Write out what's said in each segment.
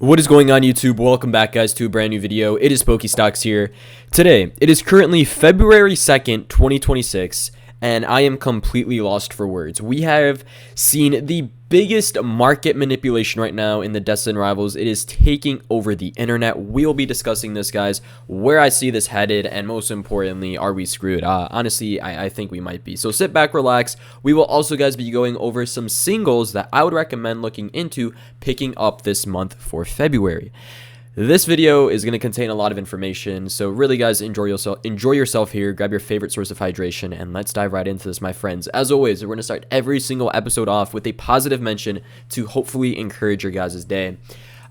What is going on, YouTube? Welcome back, guys, to a brand new video. It is PokeStocks here. Today, it is currently February 2nd, 2026, and I am completely lost for words. We have seen the biggest market manipulation right now in the Destined Rivals. It is taking over the internet. We'll be discussing this, guys, where I see this headed, and most importantly, are we screwed? Honestly, I think we might be. So sit back, relax. We will also, guys, be going over some singles that I would recommend looking into picking up this month for February. This video is going to contain a lot of information, so really, guys, enjoy yourself here, grab your favorite source of hydration, and let's dive right into this, my friends. As always, we're going to start every single episode off with a positive mention to hopefully encourage your guys' day.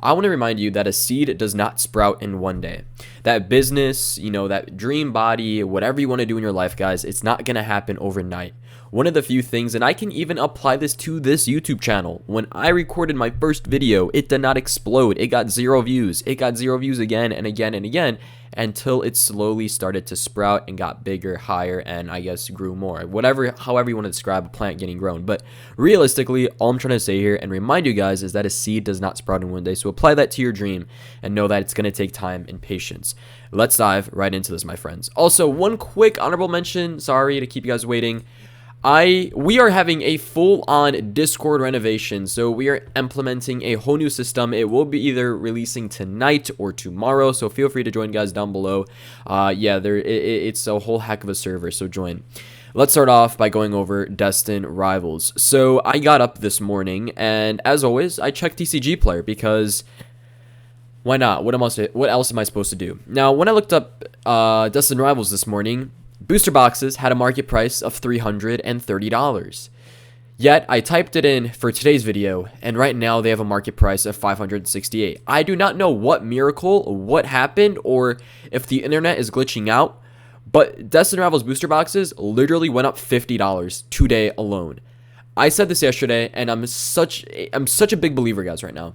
I want to remind you that a seed does not sprout in one day. That business, that dream body, whatever you want to do in your life, guys, it's not going to happen overnight. One of the few things, and I can even apply this to this YouTube channel, when I recorded my first video, it did not explode. It got 0 views. It got 0 views again and again and again until it slowly started to sprout and got bigger, higher, and I guess grew more. However you want to describe a plant getting grown. But realistically, all I'm trying to say here and remind you guys is that a seed does not sprout in one day. So apply that to your dream and know that it's going to take time and patience. Let's dive right into this, my friends. Also, one quick honorable mention. Sorry to keep you guys waiting. We are having a full-on Discord renovation, so we are implementing a whole new system. It will be either releasing tonight or tomorrow, so feel free to join, guys, down below. It's a whole heck of a server, so join. Let's start off by going over Destined Rivals. So I got up this morning, and as always, I checked TCG Player because why not? What else am I supposed to do? Now, when I looked up Destined Rivals this morning, booster boxes had a market price of $330. Yet, I typed it in for today's video, and right now they have a market price of $568. I do not know what miracle, what happened, or if the internet is glitching out, but Destined Rivals booster boxes literally went up $50 today alone. I said this yesterday, and I'm such a big believer, guys, right now.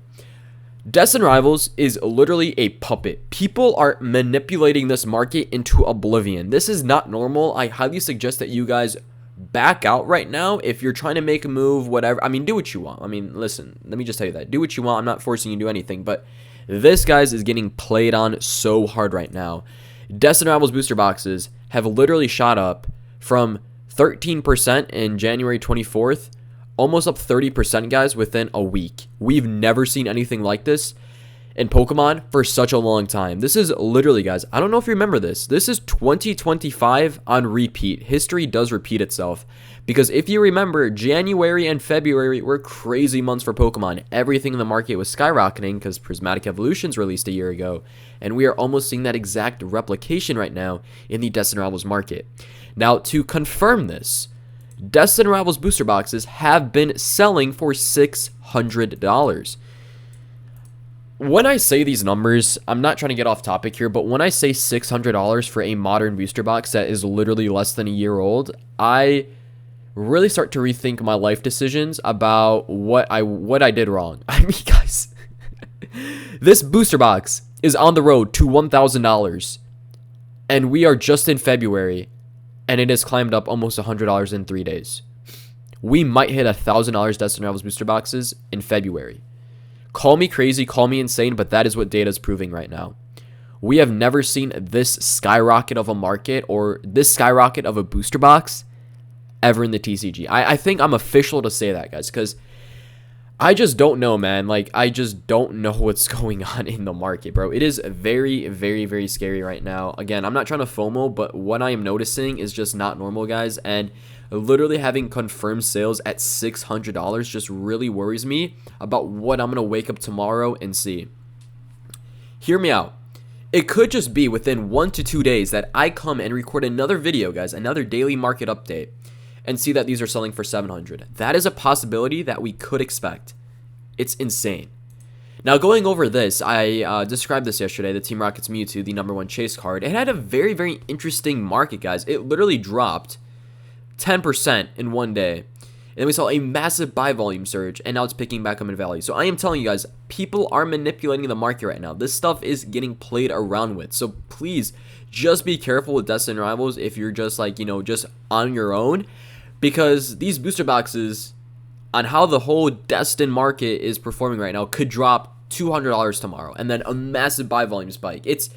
Destined Rivals is literally a puppet. People are manipulating this market into oblivion. This is not normal. I highly suggest that you guys back out right now. If you're trying to make a move, whatever. I mean, do what you want. I mean, listen, let me just tell you that. Do what you want. I'm not forcing you to do anything. But this, guys, is getting played on so hard right now. Destined Rivals booster boxes have literally shot up from 13% in January 24th almost up 30%, guys, within a week. We've never seen anything like this in Pokemon for such a long time. This is literally, guys, I don't know if you remember this. This is 2025 on repeat. History does repeat itself. Because if you remember, January and February were crazy months for Pokemon. Everything in the market was skyrocketing because Prismatic Evolutions released a year ago. And we are almost seeing that exact replication right now in the Destined Rivals market. Now, to confirm this, Destined Rivals booster boxes have been selling for $600. When I say these numbers, I'm not trying to get off topic here, but when I say $600 for a modern booster box that is literally less than a year old, I really start to rethink my life decisions about what I did wrong. I mean, guys, this booster box is on the road to $1,000, and we are just in February. And it has climbed up almost $100 in 3 days. We might hit $1,000 Destined Rivals booster boxes in February. Call me crazy, call me insane, but that is what data is proving right now. We have never seen this skyrocket of a market or this skyrocket of a booster box ever in the TCG. I think I'm official to say that, guys, because I just don't know, man. Like, I just don't know what's going on in the market, bro. It is very, very, very scary right now. Again, I'm not trying to FOMO, but what I am noticing is just not normal, guys. And literally having confirmed sales at $600 just really worries me about what I'm going to wake up tomorrow and see. Hear me out. It could just be within 1 to 2 days that I come and record another video, guys, another daily market update, and see that these are selling for $700. That is a possibility that we could expect. It's insane. Now, going over this, I described this yesterday, the Team Rocket's Mewtwo, the #1 chase card. It had a very, very interesting market, guys. It literally dropped 10% in one day. And then we saw a massive buy volume surge, and now it's picking back up in value. So I am telling you guys, people are manipulating the market right now. This stuff is getting played around with. So please, just be careful with Destined Rivals if you're just like, just on your own. Because these booster boxes, on how the whole Destined market is performing right now, could drop $200 tomorrow, and then a massive buy volume spike. It's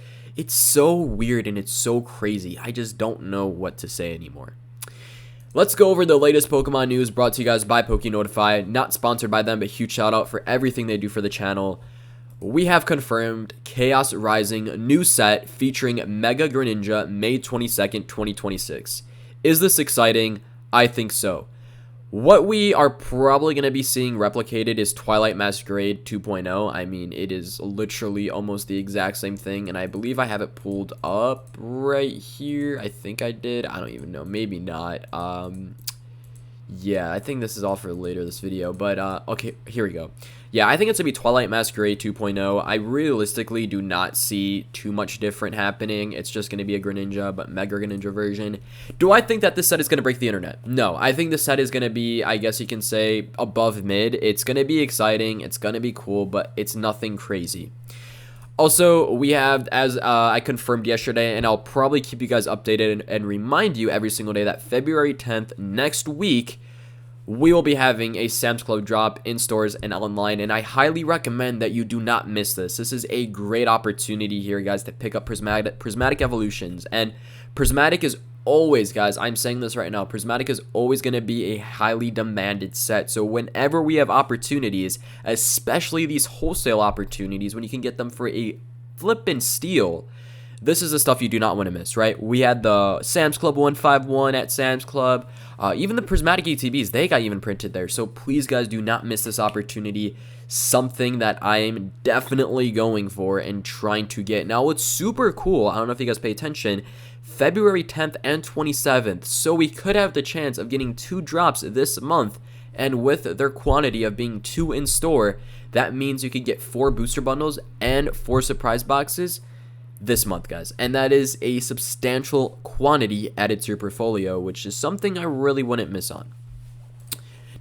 so weird and it's so crazy. I just don't know what to say anymore. Let's go over the latest Pokemon news brought to you guys by PokeNotify. Not sponsored by them, but huge shout out for everything they do for the channel. We have confirmed Chaos Rising new set featuring Mega Greninja May 22nd, 2026. Is this exciting? I think so. What we are probably going to be seeing replicated is Twilight Masquerade 2.0. I mean, it is literally almost the exact same thing, and I believe I have it pulled up right here. I think I did. I don't even know. Maybe not. Yeah, I think this is all for later this video, but okay, here we go. Yeah, I think it's going to be Twilight Masquerade 2.0. I realistically do not see too much different happening. It's just going to be a Greninja, but Mega Greninja version. Do I think that this set is going to break the internet? No, I think this set is going to be, I guess you can say, above mid. It's going to be exciting. It's going to be cool, but it's nothing crazy. Also, we have, as I confirmed yesterday, and I'll probably keep you guys updated and remind you every single day, that February 10th, next week, we will be having a Sam's Club drop in stores and online, and I highly recommend that you do not miss this. This is a great opportunity here, guys, to pick up Prismatic Evolutions. And Prismatic is always, guys, I'm saying this right now, Prismatic is always going to be a highly demanded set. So whenever we have opportunities, especially these wholesale opportunities, when you can get them for a flippin' steal, this is the stuff you do not want to miss, right? We had the Sam's Club 151 at Sam's Club. Even the Prismatic ETBs, they got even printed there. So please, guys, do not miss this opportunity. Something that I am definitely going for and trying to get. Now, what's super cool, I don't know if you guys pay attention, February 10th and 27th. So we could have the chance of getting 2 drops this month. And with their quantity of being 2 in store, that means you could get 4 booster bundles and 4 surprise boxes this month, guys, and that is a substantial quantity added to your portfolio, which is something I really wouldn't miss on.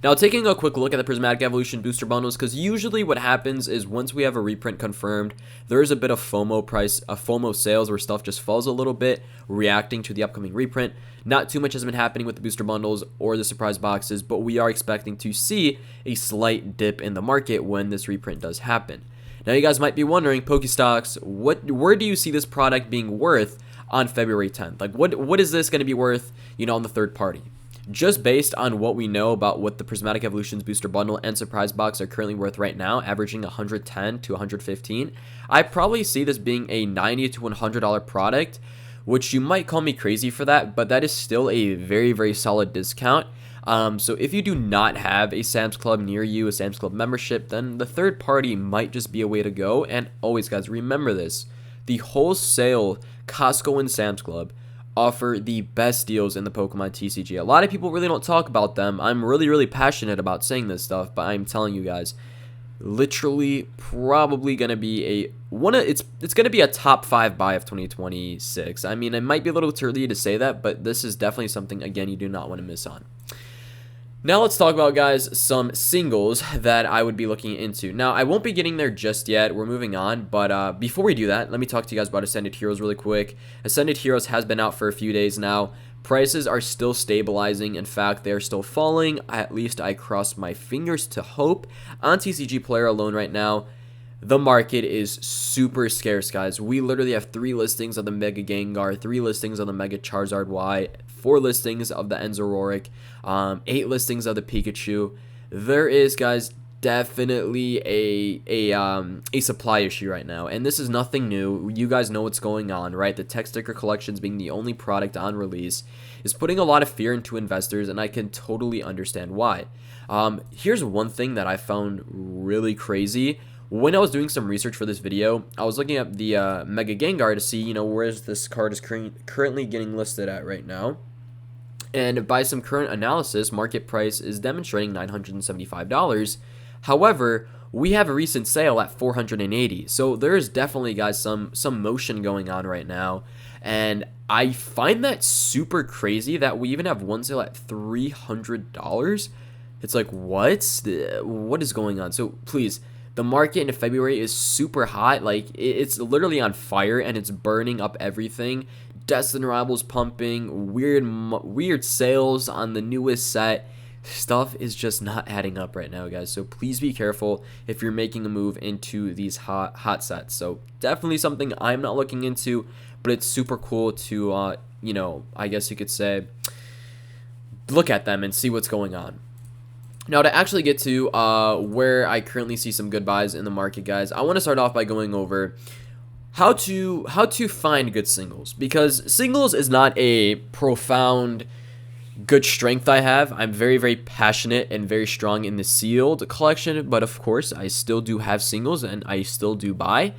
Now, taking a quick look at the Prismatic Evolution booster bundles, because usually what happens is once we have a reprint confirmed, there is a bit of FOMO sales where stuff just falls a little bit, reacting to the upcoming reprint. Not too much has been happening with the booster bundles or the surprise boxes, but we are expecting to see a slight dip in the market when this reprint does happen. Now, you guys might be wondering, Pokestocks, where do you see this product being worth on February 10th? Like, what is this going to be worth, on the third party? Just based on what we know about what the Prismatic Evolutions booster bundle and surprise box are currently worth right now, averaging 110 to 115, I probably see this being a $90 to $100 product, which you might call me crazy for that, but that is still a very, very solid discount. So if you do not have a Sam's Club near you, a Sam's Club membership, then the third party might just be a way to go. And always, guys, remember this. The wholesale Costco and Sam's Club offer the best deals in the Pokemon TCG. A lot of people really don't talk about them. I'm really, really passionate about saying this stuff, but I'm telling you guys, literally probably going to be it's going to be a top 5 buy of 2026. I mean, it might be a little too early to say that, but this is definitely something, again, you do not want to miss on. Now let's talk about, guys, some singles that I would be looking into. Now, I won't be getting there just yet. We're moving on. But before we do that, let me talk to you guys about Ascended Heroes really quick. Ascended Heroes has been out for a few days now. Prices are still stabilizing. In fact, they are still falling. At least I cross my fingers to hope. On TCG Player alone right now, the market is super scarce, guys. We literally have 3 listings of the Mega Gengar, 3 listings of the Mega Charizard Y, 4 listings of the Enzoroark, 8 listings of the Pikachu. There is, guys, definitely a supply issue right now, and this is nothing new. You guys know what's going on, right? The tech sticker collections being the only product on release is putting a lot of fear into investors, and I can totally understand why. Here's one thing that I found really crazy. When I was doing some research for this video, I was looking at the Mega Gengar to see, where this card is currently getting listed at right now. And by some current analysis, market price is demonstrating $975. However, we have a recent sale at $480. So there is definitely, guys, some motion going on right now. And I find that super crazy that we even have one sale at $300. It's like, what is going on? So please, the market in February is super hot. Like, it's literally on fire and it's burning up everything. Destined Rivals pumping, weird sales on the newest set. stuff is just not adding up right now, guys. So please be careful if you're making a move into these hot sets. So definitely something I'm not looking into, but it's super cool to, you know, I guess you could say, look at them and see what's going on. Now, to actually get to where I currently see some good buys in the market, guys, I want to start off by going over how to find good singles, because singles is not a profound good strength I have. I'm very passionate and very strong in the sealed collection, but of course I still do have singles and I still do buy.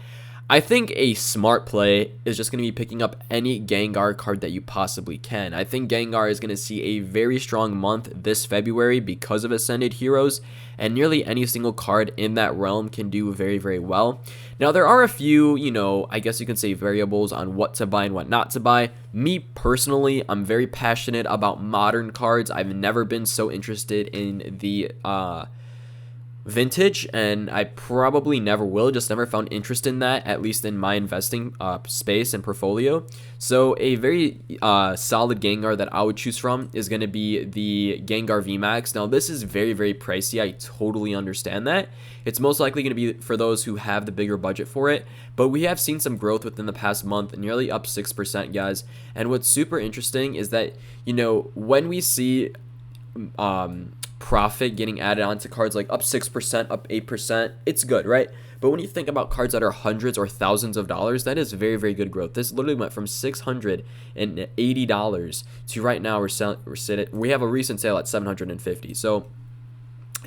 I think a smart play is just going to be picking up any Gengar card that you possibly can. I think Gengar is going to see a very strong month this February because of Ascended Heroes, and nearly any single card in that realm can do very well. Now, there are a few, you know, I guess you can say variables on what to buy and what not to buy. Me personally, I'm very passionate about modern cards. I've never been so interested in the vintage, and I probably never will. Just never found interest in that, at least in my investing space and portfolio. So a very solid Gengar that I would choose from is going to be the Gengar VMAX. Now, this is very pricey. I totally understand that. It's most likely going to be for those who have the bigger budget for it, but we have seen some growth within the past month, nearly up 6%, guys. And what's super interesting is that, you know, when we see profit getting added onto cards like up 6%, up 8%, it's good, right? But when you think about cards that are hundreds or thousands of dollars, that is very good growth. This literally went from $680 to right now we have a recent sale at $750. So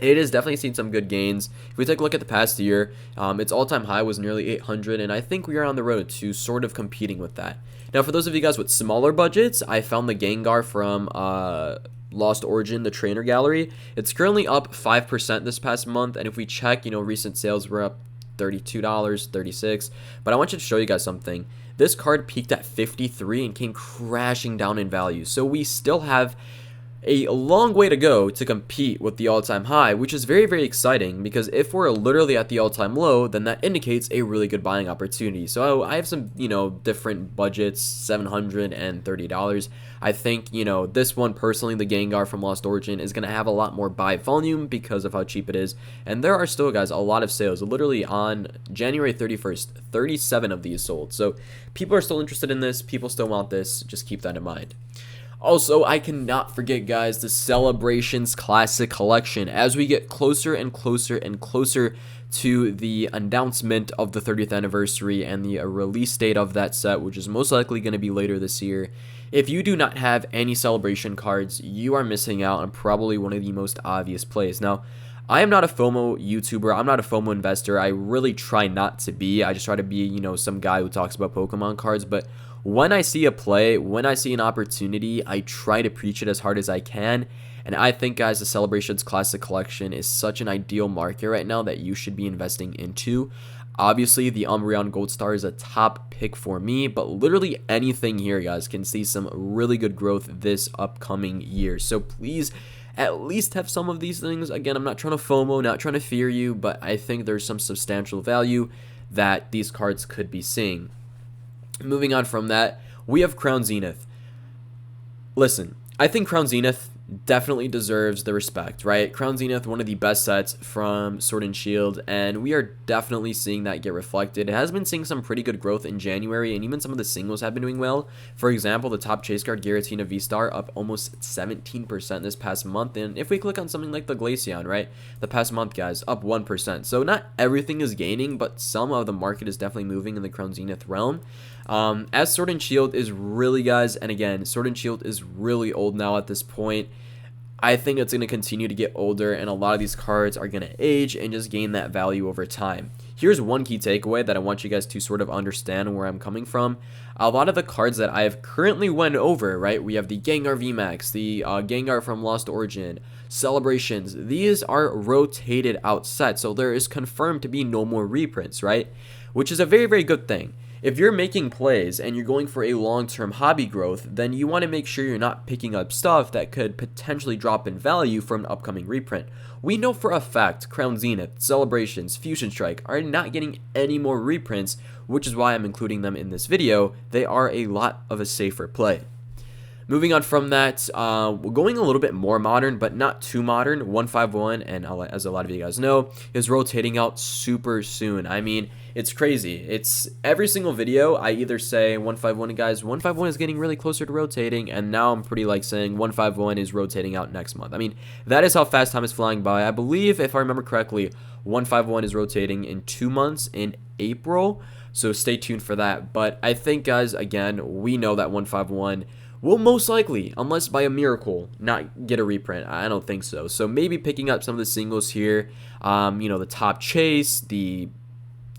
it has definitely seen some good gains. If we take a look at the past year, its all-time high was nearly 800, and I think we are on the road to sort of competing with that. Now, for those of you guys with smaller budgets, I found the Gengar from Lost Origin, the trainer gallery. It's currently up 5% this past month, and if we check, you know, recent sales were up $32, $36. But I want you to show you guys something. This card peaked at 53 and came crashing down in value. So we still have a long way to go to compete with the all-time high, which is very exciting, because if we're literally at the all-time low, then that indicates a really good buying opportunity. So I have some, you know, different budgets, $730. I think, you know, this one personally, the Gengar from Lost Origin, is going to have a lot more buy volume because of how cheap it is. And there are still, guys, a lot of sales. Literally on January 31st, 37 of these sold. So people are still interested in this. People still want this. Just keep that in mind. Also, I cannot forget, guys, the Celebrations Classic Collection. As we get closer and closer to the announcement of the 30th anniversary and the release date of that set, which is most likely going to be later this year, if you do not have any Celebration cards, you are missing out on probably one of the most obvious plays. Now, I am not a FOMO YouTuber. I'm not a FOMO investor. I really try not to be. I just try to be, you know, some guy who talks about Pokemon cards, but when I see a play, when I see an opportunity, I try to preach it as hard as I can. And I think, guys, the Celebrations Classic Collection is such an ideal market right now that you should be investing into. Obviously, the Umbreon Gold Star is a top pick for me, but literally anything here, guys, can see some really good growth this upcoming year. So please at least have some of these things. Again, I'm not trying to FOMO, not trying to fear you, but I think there's some substantial value that these cards could be seeing. Moving on from that, we have Crown Zenith. Listen, I think Crown Zenith definitely deserves the respect, right? Crown Zenith, one of the best sets from Sword and Shield, and we are definitely seeing that get reflected. It has been seeing some pretty good growth in January, and even some of the singles have been doing well. For example, the top chase card, Giratina V-Star, up almost 17% this past month, and if we click on something like the Glaceon, right, the past month, guys, up 1%. So not everything is gaining, but some of the market is definitely moving in the Crown Zenith realm. As Sword and Shield is really, guys, and again, Sword and Shield is really old now at this point. I think it's going to continue to get older, and a lot of these cards are going to age and just gain that value over time. Here's one key takeaway that I want you guys to sort of understand where I'm coming from. A lot of the cards that I have currently went over, right, we have the Gengar VMAX, the Gengar from Lost Origin, Celebrations. These are rotated out sets, so there is confirmed to be no more reprints, right, which is a very good thing. If you're making plays and you're going for a long-term hobby growth, then you want to make sure you're not picking up stuff that could potentially drop in value from an upcoming reprint. We know for a fact Crown Zenith, Celebrations, Fusion Strike are not getting any more reprints, which is why I'm including them in this video. They are a lot of a safer play. Moving on from that, we're going a little bit more modern, but not too modern. 151, and as a lot of you guys know, is rotating out super soon. I mean, it's crazy. It's every single video I either say 151, guys, 151 is getting really closer to rotating, and now I'm pretty like saying 151 is rotating out next month. I mean, that is how fast time is flying by. I believe, if I remember correctly, 151 is rotating in 2 months in April, so stay tuned for that. But I think, guys, again, we know that 151 will most likely, unless by a miracle, not get a reprint. I don't think so. So maybe picking up some of the singles here, the top chase, the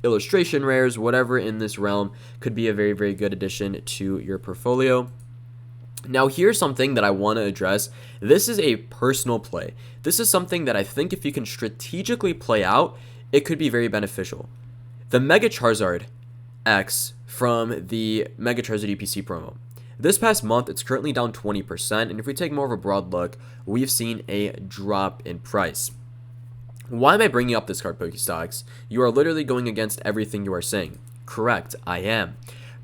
illustration rares, whatever in this realm could be a very, very good addition to your portfolio. Now, here's something that I want to address. This is a personal play. This is something that I think if you can strategically play out, it could be very beneficial. The Mega Charizard X from the Mega Charizard UPC promo. This past month, it's currently down 20%, and if we take more of a broad look, we've seen a drop in price. Why am I bringing up this card, Pokestocks? You are literally going against everything you are saying. Correct, I am.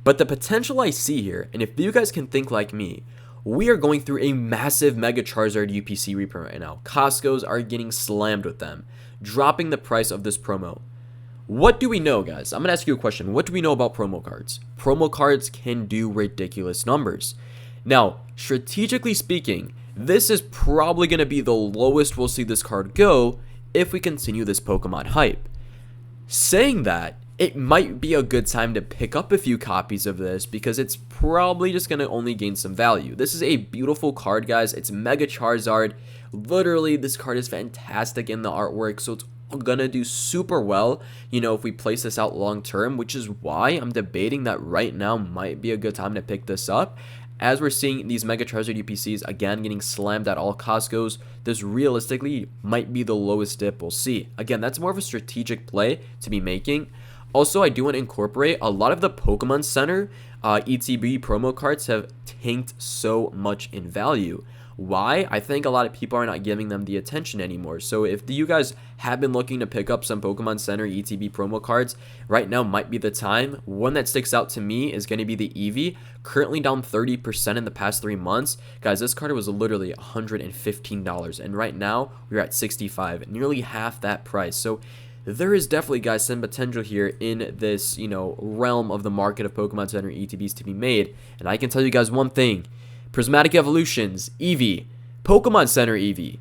But the potential I see here, and if you guys can think like me, we are going through a massive Mega Charizard UPC reprint right now. Costco's are getting slammed with them, dropping the price of this promo. What do we know, guys? I'm going to ask you a question. What do we know about promo cards? Promo cards can do ridiculous numbers. Now, strategically speaking, this is probably going to be the lowest we'll see this card go if we continue this Pokemon hype. Saying that, it might be a good time to pick up a few copies of this because it's probably just going to only gain some value. This is a beautiful card, guys. It's Mega Charizard. Literally, this card is fantastic in the artwork, so it's gonna do super well, if we place this out long term, which is why I'm debating that right now might be a good time to pick this up. As we're seeing these Mega Charizard UPCs again getting slammed at all Costco's, this realistically might be the lowest dip we'll see. Again, that's more of a strategic play to be making. Also, I do want to incorporate a lot of the Pokemon Center ETB promo cards have tanked so much in value. Why? I think a lot of people are not giving them the attention anymore. So if you guys have been looking to pick up some Pokemon Center ETB promo cards, right now might be the time. One that sticks out to me is going to be the Eevee, currently down 30% in the past 3 months. Guys, this card was literally $115, and right now we're at $65, nearly half that price. So there is definitely, guys, some potential here in this, realm of the market of Pokemon Center ETBs to be made. And I can tell you guys one thing. Prismatic Evolutions, Eevee, Pokemon Center Eevee.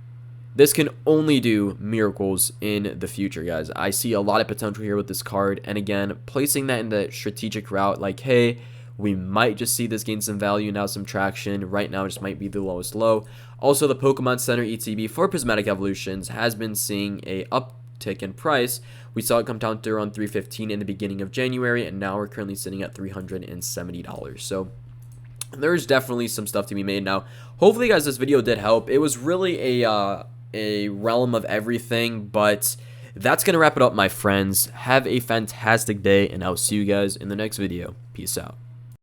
This can only do miracles in the future, guys. I see a lot of potential here with this card. And again, placing that in the strategic route, like, hey, we might just see this gain some value now, some traction. Right now, it just might be the lowest low. Also, the Pokemon Center ETB for Prismatic Evolutions has been seeing a uptick in price. We saw it come down to around $315 in the beginning of January, and now we're currently sitting at $370. So there's definitely some stuff to be made now. Hopefully, guys, this video did help. It was really a realm of everything, but that's going to wrap it up, my friends. Have a fantastic day, and I'll see you guys in the next video. Peace out.